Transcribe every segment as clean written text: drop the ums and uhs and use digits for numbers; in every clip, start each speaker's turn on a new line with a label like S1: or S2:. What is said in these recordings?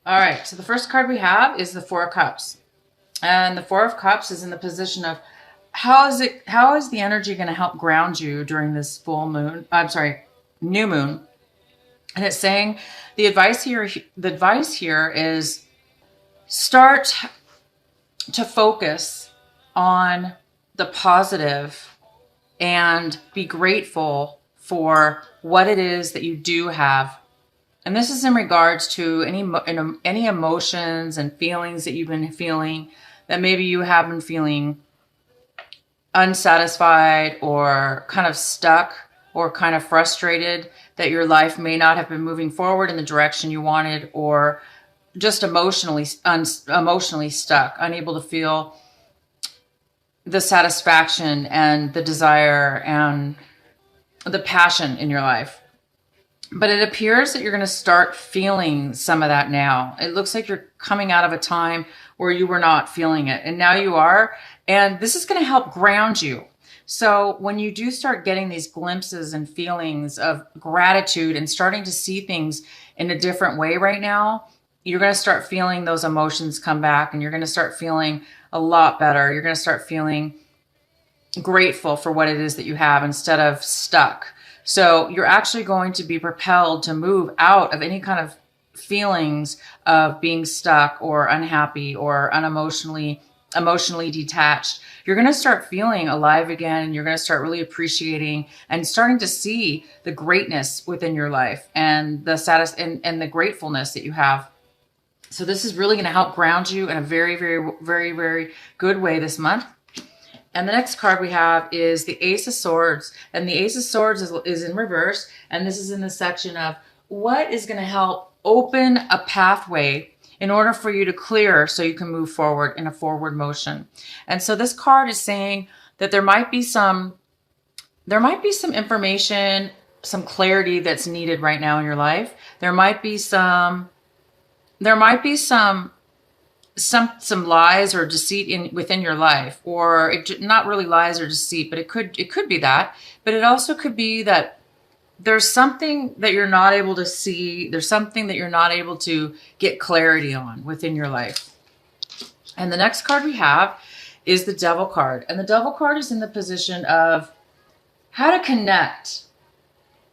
S1: All right, so the first card we have is the Four of Cups. And the Four of Cups is in the position of how is the energy going to help ground you during this new moon? And it's saying the advice here is start to focus on the positive and be grateful for what it is that you do have. And this is in regards to any emotions and feelings that you've been feeling, that maybe you have been feeling unsatisfied or kind of stuck or kind of frustrated that your life may not have been moving forward in the direction you wanted, or just emotionally stuck, unable to feel the satisfaction and the desire and the passion in your life. But it appears that you're going to start feeling some of that now. It looks like you're coming out of a time where you were not feeling it, and now you are. And this is going to help ground you. So when you do start getting these glimpses and feelings of gratitude and starting to see things in a different way right now, you're going to start feeling those emotions come back, and you're going to start feeling a lot better. You're going to start feeling grateful for what it is that you have instead of stuck. So you're actually going to be propelled to move out of any kind of feelings of being stuck or unhappy or emotionally detached. You're going to start feeling alive again, and you're going to start really appreciating and starting to see the greatness within your life and the and the gratefulness that you have. So this is really going to help ground you in a very, very, very, very good way this month. And the next card we have is the Ace of Swords. And the Ace of Swords is in reverse. And this is in the section of what is going to help open a pathway in order for you to clear so you can move forward in a forward motion. And so this card is saying that there might be some information, some clarity that's needed right now in your life. There might be some lies or deceit within your life, or not really lies or deceit, but it could be that. But it also could be that there's something that you're not able to see. There's something that you're not able to get clarity on within your life. And the next card we have is the Devil card. And the Devil card is in the position of how to connect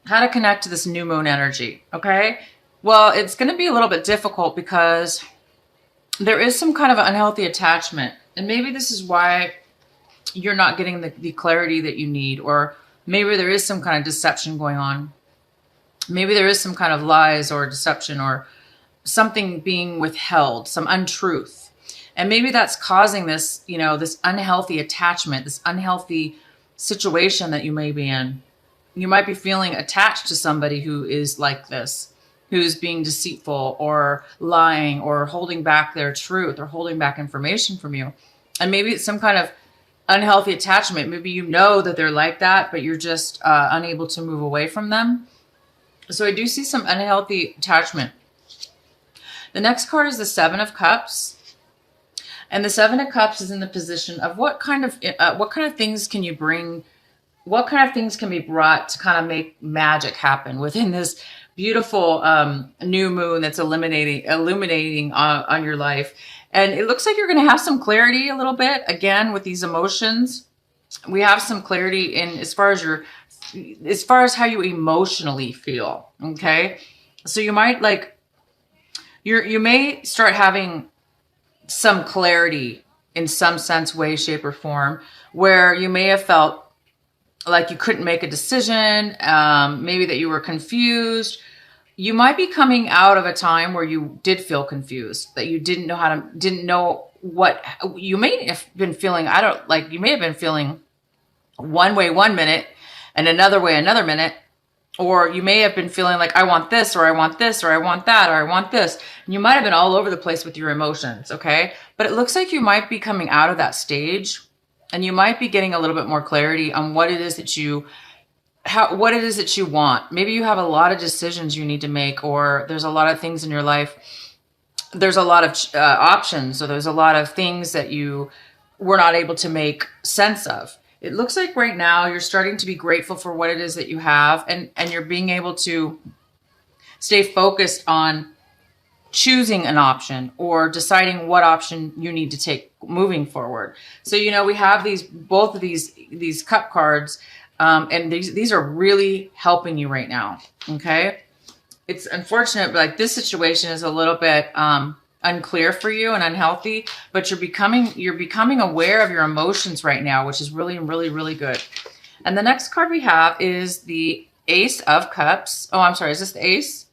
S1: to this new moon energy. Okay. Well, it's going to be a little bit difficult because there is some kind of unhealthy attachment. And maybe this is why you're not getting the clarity that you need, or maybe there is some kind of deception going on. Maybe there is some kind of lies or deception or something being withheld, some untruth. And maybe that's causing this, this unhealthy attachment, this unhealthy situation that you may be in. You might be feeling attached to somebody who is like this, who's being deceitful or lying or holding back their truth or holding back information from you. And maybe it's some kind of unhealthy attachment. Maybe you know that they're like that, but you're just unable to move away from them. So I do see some unhealthy attachment. The next card is the Seven of Cups. And the Seven of Cups is in the position of what kind of things can you bring? What kind of things can be brought to kind of make magic happen within this beautiful new moon that's illuminating on your life? And it looks like you're going to have some clarity a little bit again with these emotions. We have some clarity in as far as how you emotionally feel. Okay, so you might you may start having some clarity in some sense, way, shape, or form, where you may have felt like you couldn't make a decision, maybe that you were confused. You might be coming out of a time where you did feel confused, that you didn't know what you may have been feeling. You may have been feeling one way one minute and another way another minute, or you may have been feeling like I want this, or I want this, or I want that, or I want this. And you might have been all over the place with your emotions. Okay. But it looks like you might be coming out of that stage, and you might be getting a little bit more clarity on what it is that you want. Maybe you have a lot of decisions you need to make, or there's a lot of things in your life. There's a lot of options, so there's a lot of things that you were not able to make sense of. It looks like right now you're starting to be grateful for what it is that you have, and you're being able to stay focused on choosing an option or deciding what option you need to take moving forward. So, we have both of these cup cards, and these are really helping you right now. Okay. It's unfortunate, but like this situation is a little bit, unclear for you and unhealthy, but you're becoming aware of your emotions right now, which is really, really, really good. And the next card we have is the Ace of Cups. Oh, I'm sorry. Is this the Ace?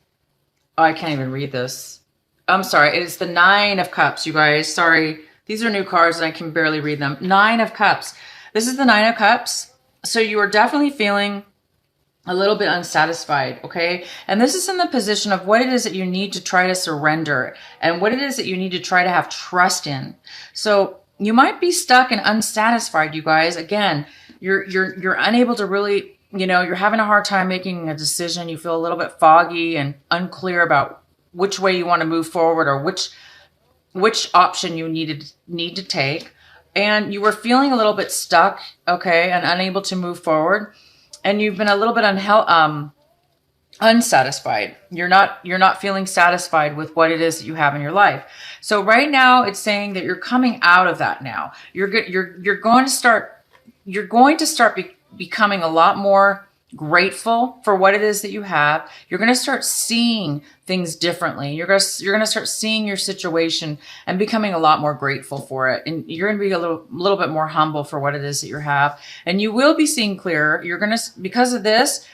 S1: Oh, I can't even read this. I'm sorry. It is the Nine of Cups, you guys. Sorry. These are new cards and I can barely read them. Nine of Cups. This is the Nine of Cups. So you are definitely feeling a little bit unsatisfied, okay? And this is in the position of what it is that you need to try to surrender and what it is that you need to try to have trust in. So you might be stuck and unsatisfied, you guys. Again, you're unable to really, you're having a hard time making a decision. You feel a little bit foggy and unclear about which way you want to move forward or which option you need to take. And you were feeling a little bit stuck, okay, and unable to move forward. And you've been a little bit unsatisfied. You're not feeling satisfied with what it is that you have in your life. So right now it's saying that you're coming out of that now. You're going to start becoming a lot more grateful for what it is that you have. You're going to start seeing things differently. You're going to start seeing your situation and becoming a lot more grateful for it. And you're going to be a little bit more humble for what it is that you have. And you will be seeing clearer. Because of this,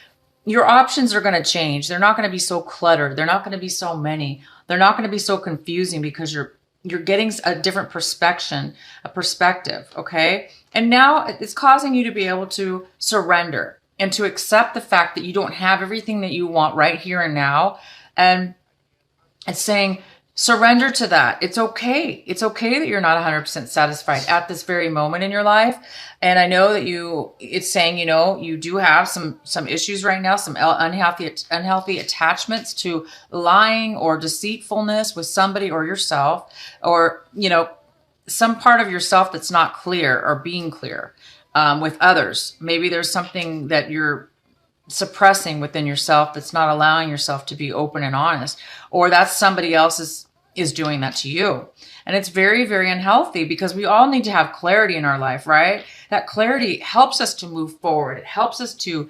S1: your options are going to change. They're not going to be so cluttered. They're not going to be so many. They're not going to be so confusing because you're getting a different perspective, okay? And now it's causing you to be able to surrender and to accept the fact that you don't have everything that you want right here and now. And it's saying, surrender to that. It's okay. It's okay that you're not 100% satisfied at this very moment in your life. And I know that it's saying, you do have some issues right now, some unhealthy attachments to lying or deceitfulness with somebody or yourself, or, some part of yourself that's not clear or being clear. With others. Maybe there's something that you're suppressing within yourself that's not allowing yourself to be open and honest, or that's somebody else is doing that to you. And it's very, very unhealthy because we all need to have clarity in our life, right? That clarity helps us to move forward. It helps us to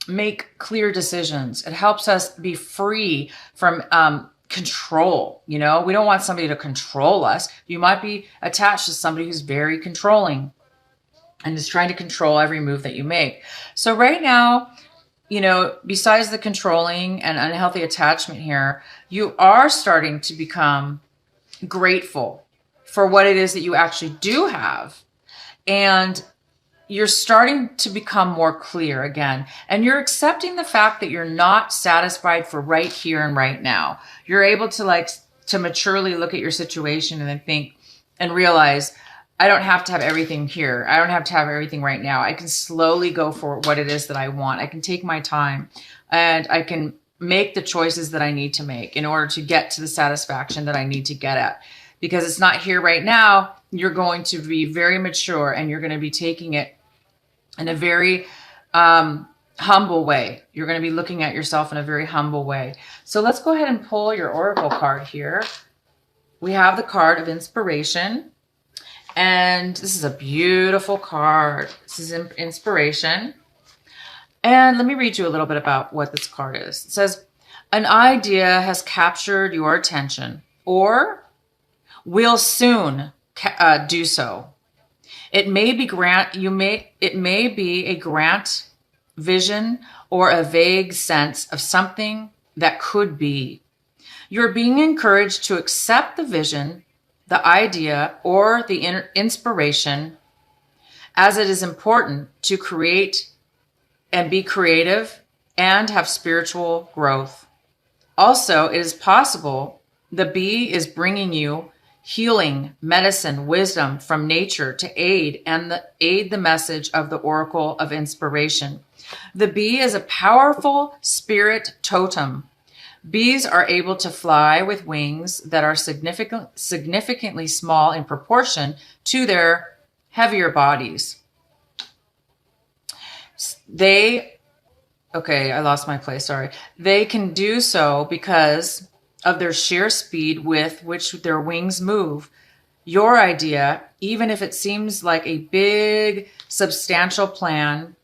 S1: make clear decisions. It helps us be free from control. We don't want somebody to control us. You might be attached to somebody who's very controlling and is trying to control every move that you make. So right now, besides the controlling and unhealthy attachment here, you are starting to become grateful for what it is that you actually do have. And you're starting to become more clear again. And you're accepting the fact that you're not satisfied for right here and right now. You're able to maturely look at your situation and then think and realize, I don't have to have everything here. I don't have to have everything right now. I can slowly go for what it is that I want. I can take my time and I can make the choices that I need to make in order to get to the satisfaction that I need to get at. Because it's not here right now, you're going to be very mature and you're going to be taking it in a very humble way. You're going to be looking at yourself in a very humble way. So let's go ahead and pull your oracle card here. We have the card of inspiration. And this is a beautiful card. This is inspiration. And let me read you a little bit about what this card is. It says, an idea has captured your attention or will soon do so. It may be a grant, vision, or a vague sense of something that could be. You're being encouraged to accept the vision, the idea, or the inspiration, as it is important to create and be creative and have spiritual growth. Also, it is possible the bee is bringing you healing, medicine, wisdom from nature to aid the message of the oracle of inspiration. The bee is a powerful spirit totem. Bees are able to fly with wings that are significantly small in proportion to their heavier bodies. I lost my place, sorry. They can do so because of their sheer speed with which their wings move. Your idea, even if it seems like a big, substantial plan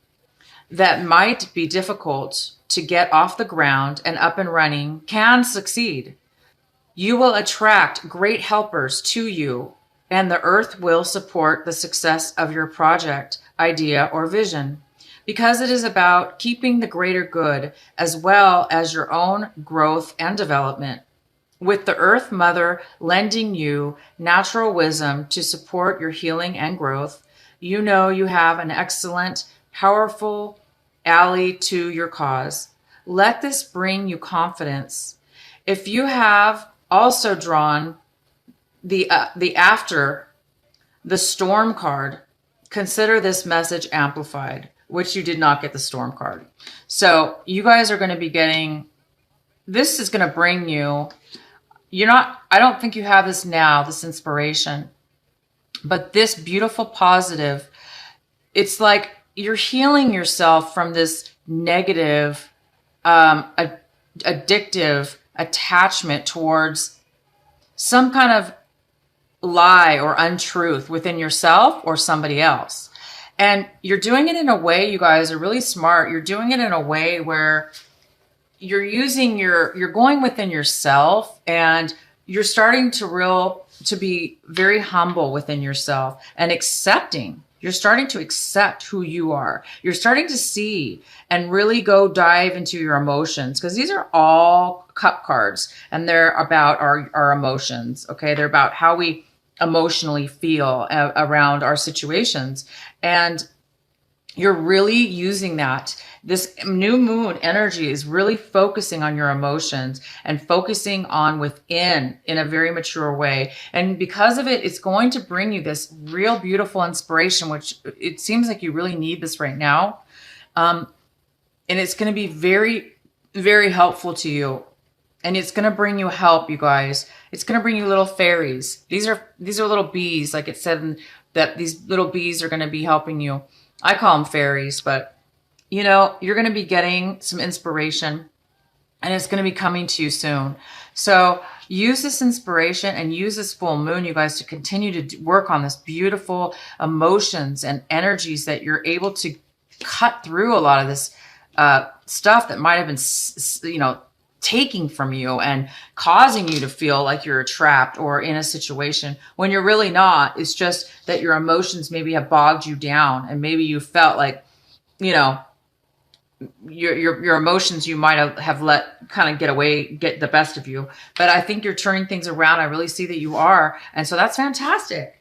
S1: that might be difficult to get off the ground and up and running, can succeed. You will attract great helpers to you, and the earth will support the success of your project, idea, or vision, because it is about keeping the greater good as well as your own growth and development. With the Earth Mother lending you natural wisdom to support your healing and growth, you know you have an excellent, powerful ally to your cause. Let this bring you confidence. If you have also drawn the after the storm card, consider this message amplified, which you did not get the storm card. So you guys are going to be getting, this is going to bring you, I don't think you have this now, this inspiration, but this beautiful positive, it's like you're healing yourself from this negative, addictive attachment towards some kind of lie or untruth within yourself or somebody else. And you're doing it in a way, you guys are really smart. You're doing it in a way where you're going within yourself, and you're starting to be very humble within yourself and accepting. You're starting to accept who you are. You're starting to see and really go dive into your emotions, because these are all cup cards, and they're about our emotions. Okay. They're about how we emotionally feel around our situations. And you're really using that. This new moon energy is really focusing on your emotions and focusing on within in a very mature way. And because of it, it's going to bring you this real beautiful inspiration, which it seems like you really need this right now. And it's going to be very, very helpful to you. And it's going to bring you help, you guys. It's going to bring you little fairies. These are little bees, like it said, that these little bees are going to be helping you. I call them fairies, but you're going to be getting some inspiration, and it's going to be coming to you soon. So use this inspiration and use this full moon, you guys, to continue to work on this beautiful emotions and energies that you're able to cut through a lot of this stuff that might have been, taking from you and causing you to feel like you're trapped or in a situation when you're really not. It's just that your emotions maybe have bogged you down, and maybe you felt like, your emotions you might have let kind of get the best of you. But I think you're turning things around. I really see that you are. And so that's fantastic.